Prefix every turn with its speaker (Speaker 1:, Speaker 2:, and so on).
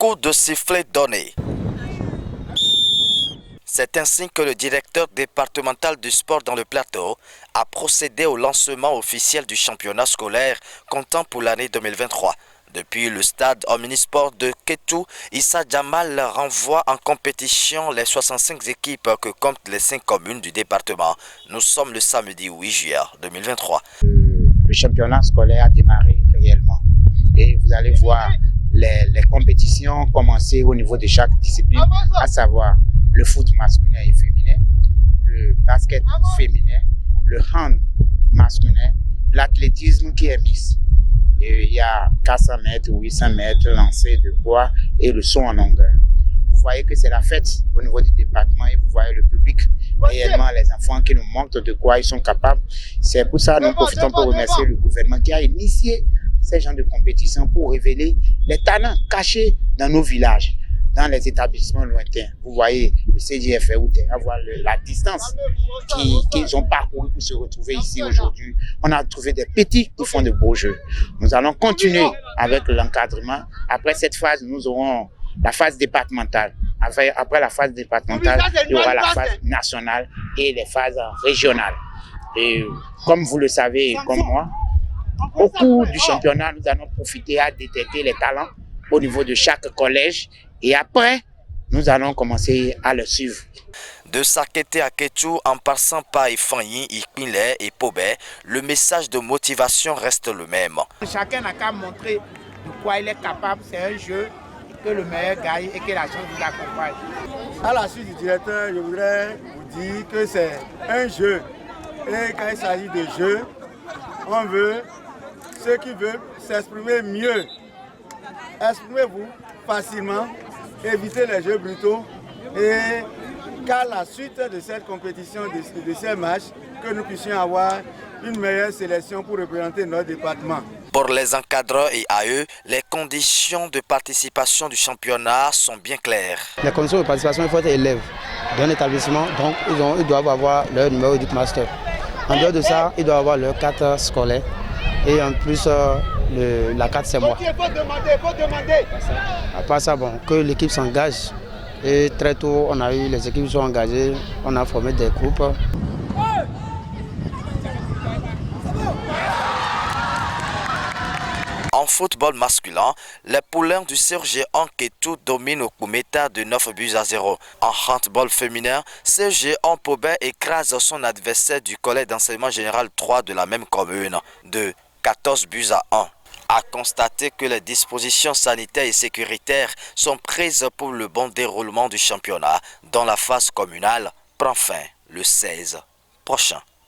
Speaker 1: Coup de sifflet donné. C'est ainsi que le directeur départemental du sport dans le plateau a procédé au lancement officiel du championnat scolaire comptant pour l'année 2023. Depuis le stade omnisport de Kétou, Issa Jamal renvoie en compétition les 65 équipes que comptent les 5 communes du département. Nous sommes le samedi 8 juillet 2023.
Speaker 2: Le championnat scolaire a démarré réellement et vous allez voir les compétitions commencer au niveau de chaque discipline, à savoir le foot masculin et féminin, le basket féminin, le hand masculin, l'athlétisme qui est mixte. Et il y a 400 mètres, 800 mètres, lancer de bois et le saut en longueur. Vous voyez que c'est la fête au niveau du département et vous voyez le public, réellement les enfants qui nous montrent de quoi ils sont capables. C'est pour ça que nous profitons pour remercier le gouvernement qui a initié ces genres de compétitions pour révéler les talents cachés dans nos villages, dans les établissements lointains. Vous voyez le CDF avoir la distance qu'ils ont parcouru pour se retrouver ici aujourd'hui. On a trouvé des petits qui font de beaux jeux. Nous allons continuer avec l'encadrement. Après cette phase, nous aurons la phase départementale. Après la phase départementale, il y aura la phase nationale et les phases régionales. Et comme vous le savez, comme moi, au cours du championnat, nous allons profiter à détecter les talents au niveau de chaque collège. Et après, nous allons commencer à le suivre.
Speaker 1: De Sakété à Kétou, en passant par Ifanyi, Ikpinlé et Pobé, le message de motivation reste le même.
Speaker 2: Chacun n'a qu'à montrer de quoi il est capable. C'est un jeu que le meilleur gagne et que la chance vous accompagne.
Speaker 3: À la suite du directeur, je voudrais vous dire que c'est un jeu. Et quand il s'agit de jeu, on veut ceux qui veulent s'exprimer mieux. Exprimez-vous facilement, évitez les jeux brutaux et qu'à la suite de cette compétition, de ces matchs, que nous puissions avoir une meilleure sélection pour représenter notre département.
Speaker 1: Pour les encadreurs et à eux, les conditions de participation du championnat sont bien claires.
Speaker 4: Les conditions de participation, il faut être élève d'un établissement, donc ils doivent avoir leur numéro de master. En dehors de ça, ils doivent avoir leur carte scolaire et en plus la carte c'est moi.
Speaker 3: Il faut demander.
Speaker 4: À part ça, bon, que l'équipe s'engage. Et très tôt, on a eu les équipes qui sont engagées, on a formé des groupes.
Speaker 1: En football masculin, les poulains du CRG Kétou dominent au Koumeta de 9-0. En handball féminin, CRG Pobé écrase son adversaire du collège d'enseignement général 3 de la même commune de 14-1. A constater que les dispositions sanitaires et sécuritaires sont prises pour le bon déroulement du championnat dont la phase communale prend fin le 16 prochain.